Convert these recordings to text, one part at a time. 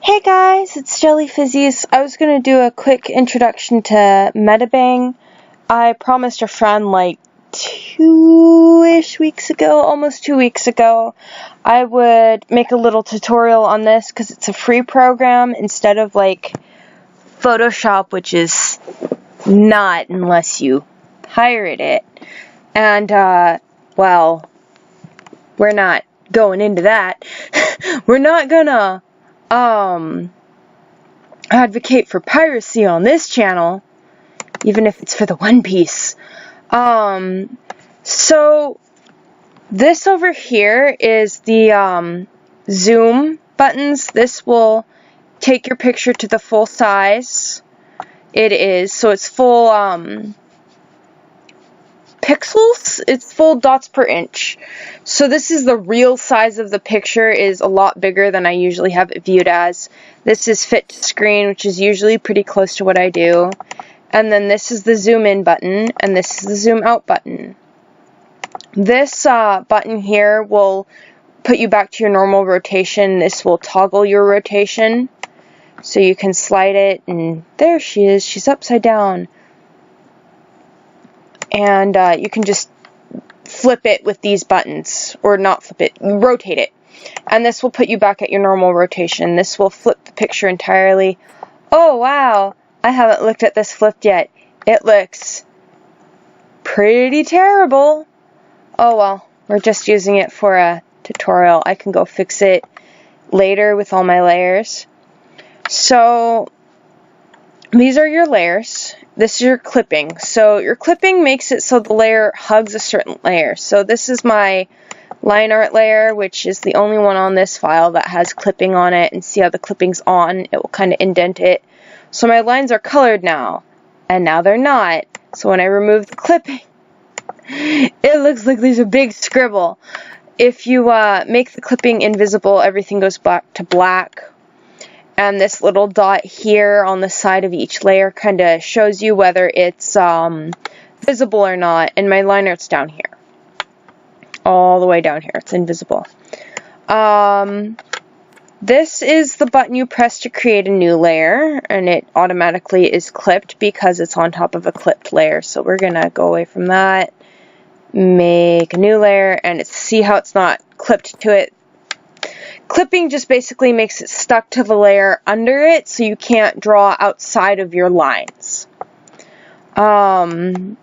Hey guys, it's Jelly Fizzies. I was going to do a quick introduction to Medibang. I promised a friend like almost 2 weeks ago, I would make a little tutorial on this because it's a free program instead of like Photoshop, which is not unless you pirate it. And, well, we're not going into that. We're not gonna advocate for piracy on this channel, even if it's for the One Piece. So this over here is the zoom buttons. This will take your picture to the full size it is. So it's full pixels, it's full dots per inch. So this is the real size of the picture, is a lot bigger than I usually have it viewed as. This is fit to screen, which is usually pretty close to what I do. And then this is the zoom in button, and this is the zoom out button. This button here will put you back to your normal rotation. This will toggle your rotation. So you can slide it, and there she is. She's upside down. And you can just flip it with these buttons, or not flip it, rotate it. And this will put you back at your normal rotation. This will flip the picture entirely. Oh wow, I haven't looked at this flipped yet. It looks pretty terrible. Oh well, we're just using it for a tutorial. I can go fix it later with all my layers. So these are your layers. This is your clipping. So your clipping makes it so the layer hugs a certain layer. So this is my line art layer, which is the only one on this file that has clipping on it. And see how the clipping's on? It will kind of indent it. So my lines are colored now. And now they're not. So when I remove the clipping, it looks like there's a big scribble. If you make the clipping invisible, everything goes back to black. And this little dot here on the side of each layer kind of shows you whether it's visible or not. And my line art's down here. All the way down here. It's invisible. This is the button you press to create a new layer. And it automatically is clipped because it's on top of a clipped layer. So we're going to go away from that. Make a new layer. And see how it's not clipped to it. Clipping just basically makes it stuck to the layer under it, so you can't draw outside of your lines. Let's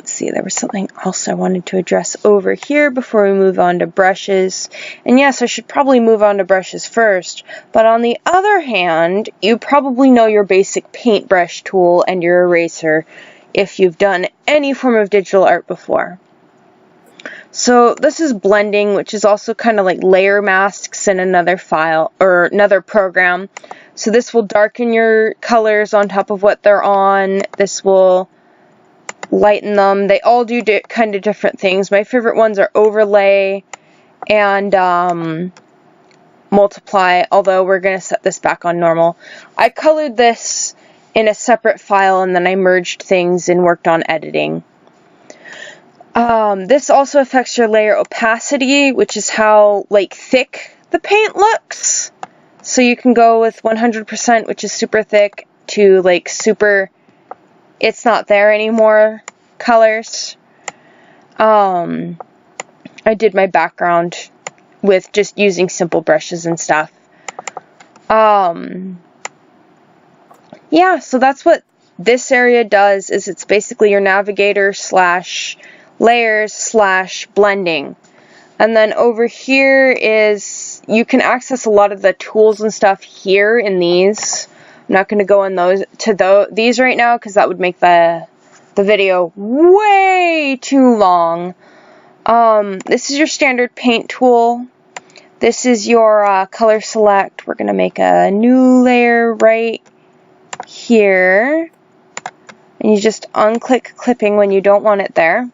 see, there was something else I wanted to address over here before we move on to brushes. And yes, I should probably move on to brushes first, but on the other hand, you probably know your basic paintbrush tool and your eraser if you've done any form of digital art before. So this is blending, which is also kind of like layer masks in another file or another program. So this will darken your colors on top of what they're on. This will lighten them. They all do kind of different things. My favorite ones are overlay and multiply, although we're going to set this back on normal. I colored this in a separate file and then I merged things and worked on editing. This also affects your layer opacity, which is how like thick the paint looks. So you can go with 100%, which is super thick, to like super, it's not there anymore colors. I did my background with just using simple brushes and stuff. Yeah, so that's what this area does, is it's basically your navigator slash layers slash blending. And then over here is, you can access a lot of the tools and stuff here in these. I'm not going to go in these right now because that would make the video way too long. This is your standard paint tool. This is your color select. We're going to make a new layer right here. And you just unclick clipping when you don't want it there.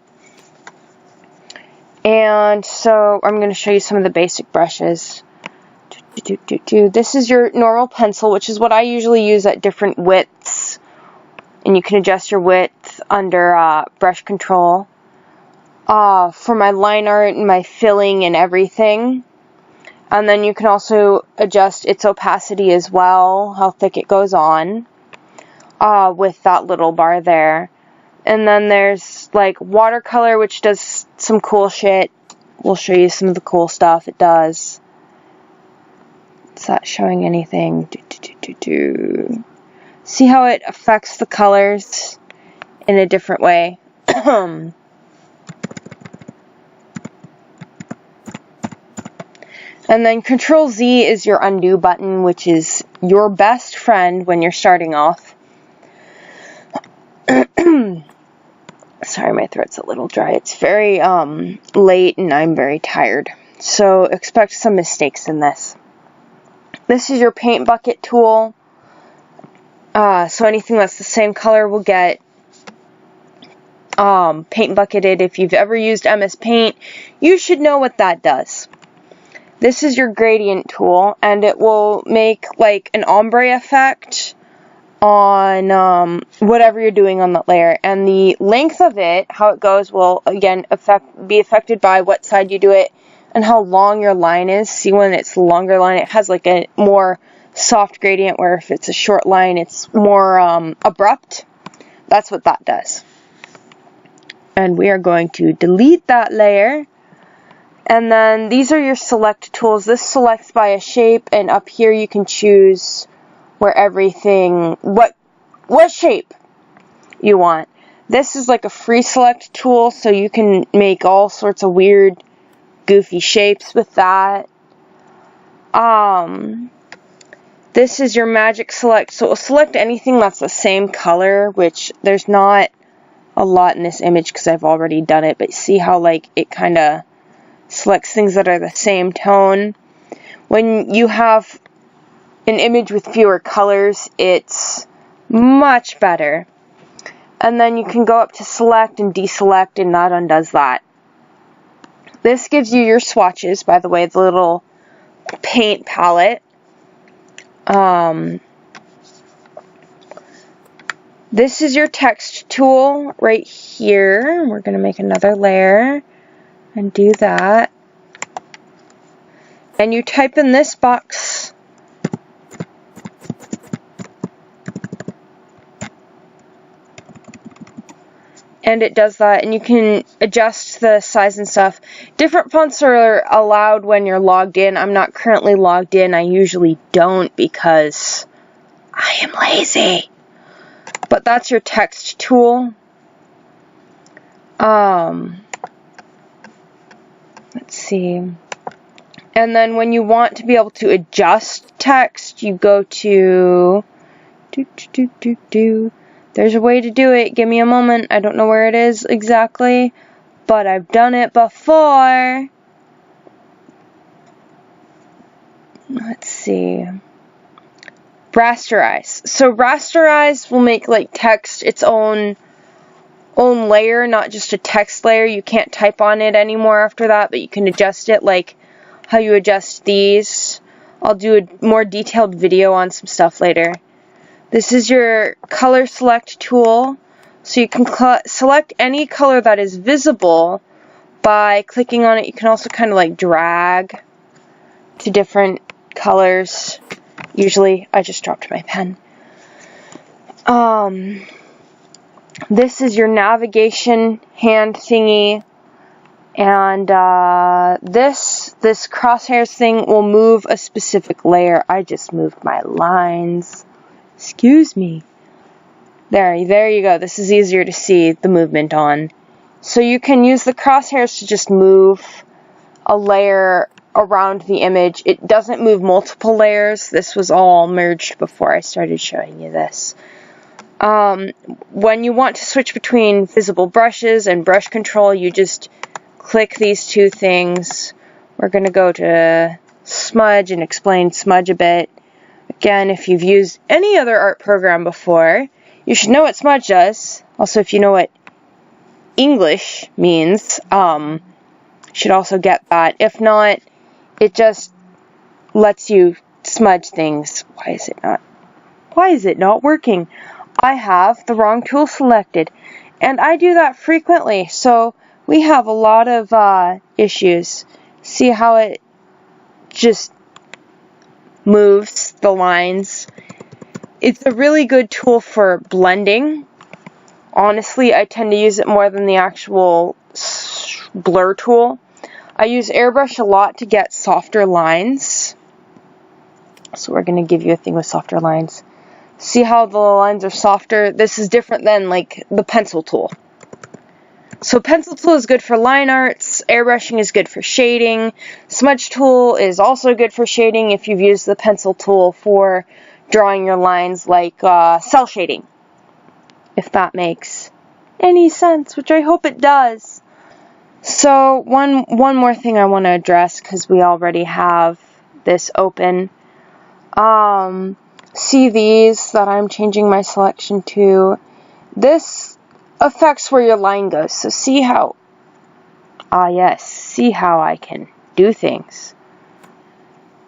And so I'm going to show you some of the basic brushes. This is your normal pencil, which is what I usually use at different widths. And you can adjust your width under brush control. For my line art and my filling and everything. And then you can also adjust its opacity as well, how thick it goes on, with that little bar there. And then there's like watercolor, which does some cool shit. We'll show you some of the cool stuff it does. Is that showing anything? See how it affects the colors in a different way. And then Control Z is your undo button, which is your best friend when you're starting off. Sorry, my throat's a little dry. It's very late and I'm very tired. So expect some mistakes in this. This is your paint bucket tool. So anything that's the same color will get paint bucketed. If you've ever used MS Paint, you should know what that does. This is your gradient tool, and it will make like an ombre effect on whatever you're doing on that layer. And the length of it, how it goes, will again be affected by what side you do it and how long your line is. See, when it's a longer line, it has like a more soft gradient, where if it's a short line, it's more abrupt. That's what that does. And we are going to delete that layer. And then these are your select tools. This selects by a shape, and up here you can choose where everything, what shape you want. This is like a free select tool, so you can make all sorts of weird, goofy shapes with that. This is your magic select, so it will select anything that's the same color, which there's not a lot in this image because I've already done it, but see how like it kind of selects things that are the same tone. When you have an image with fewer colors, it's much better. And then you can go up to select and deselect, and that undoes that. This gives you your swatches, by the way, the little paint palette. This is your text tool right here. We're going to make another layer and do that. And you type in this box. And it does that, and you can adjust the size and stuff. Different fonts are allowed when you're logged in. I'm not currently logged in. I usually don't because I am lazy. But that's your text tool. Let's see. And then when you want to be able to adjust text, you go to There's a way to do it. Give me a moment. I don't know where it is exactly, but I've done it before. Let's see. Rasterize. So rasterize will make like text its own layer, not just a text layer. You can't type on it anymore after that, but you can adjust it like how you adjust these. I'll do a more detailed video on some stuff later. This is your color select tool. So you can select any color that is visible by clicking on it. You can also kind of like drag to different colors. Usually, I just dropped my pen. This is your navigation hand thingy. And this crosshairs thing will move a specific layer. I just moved my lines. Excuse me. There you go. This is easier to see the movement on. So you can use the crosshairs to just move a layer around the image. It doesn't move multiple layers. This was all merged before I started showing you this. When you want to switch between visible brushes and brush control, you just click these two things. We're going to go to smudge and explain smudge a bit. Again, if you've used any other art program before, you should know what smudge does. Also, if you know what English means, you should also get that. If not, it just lets you smudge things. Why is it not working? I have the wrong tool selected, and I do that frequently, so we have a lot of issues. See how it just moves the lines. It's a really good tool for blending. Honestly, I tend to use it more than the actual blur tool. I use airbrush a lot to get softer lines. So we're going to give you a thing with softer lines. See how the lines are softer? This is different than like the pencil tool. So pencil tool is good for line arts, airbrushing is good for shading, smudge tool is also good for shading if you've used the pencil tool for drawing your lines like cell shading. If that makes any sense, which I hope it does. So one more thing I want to address, because we already have this open. See these that I'm changing my selection to. This affects where your line goes. So see how, yes, see how I can do things.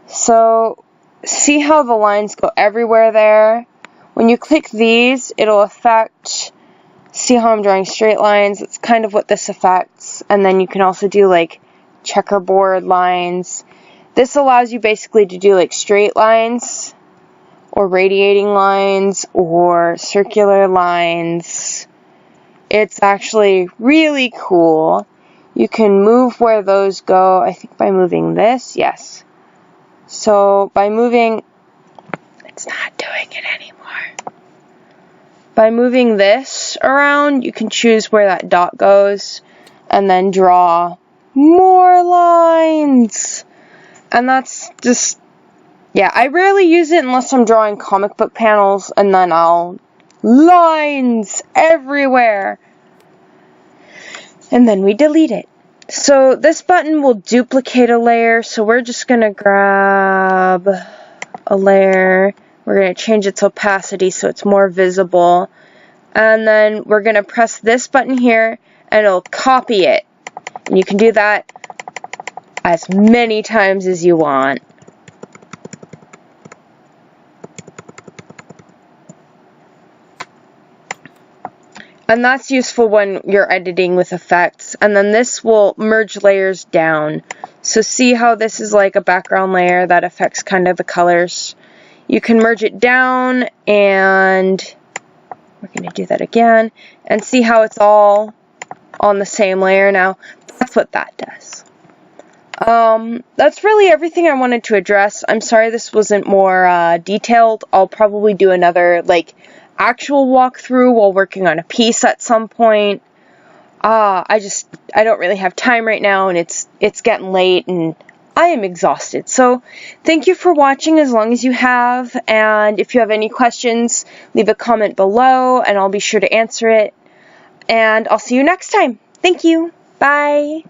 So see how the lines go everywhere there. When you click these, it'll affect, see how I'm drawing straight lines? It's kind of what this affects. And then you can also do like checkerboard lines. This allows you basically to do like straight lines, or radiating lines, or circular lines. It's actually really cool. You can move where those go, I think by moving this, yes. So by moving, it's not doing it anymore. By moving this around, you can choose where that dot goes, and then draw more lines. And that's just, yeah, I rarely use it unless I'm drawing comic book panels, and then lines everywhere. And then we delete it. So this button will duplicate a layer, so we're just going to grab a layer. We're going to change its opacity so it's more visible. And then we're going to press this button here, and it'll copy it. And you can do that as many times as you want. And that's useful when you're editing with effects. And then this will merge layers down. So see how this is like a background layer that affects kind of the colors. You can merge it down, and we're going to do that again. And see how it's all on the same layer now. That's what that does. That's really everything I wanted to address. I'm sorry this wasn't more detailed. I'll probably do another like actual walkthrough while working on a piece at some point. I don't really have time right now, and it's getting late and I am exhausted. So thank you for watching as long as you have, and if you have any questions, leave a comment below and I'll be sure to answer it. And I'll see you next time. Thank you. Bye.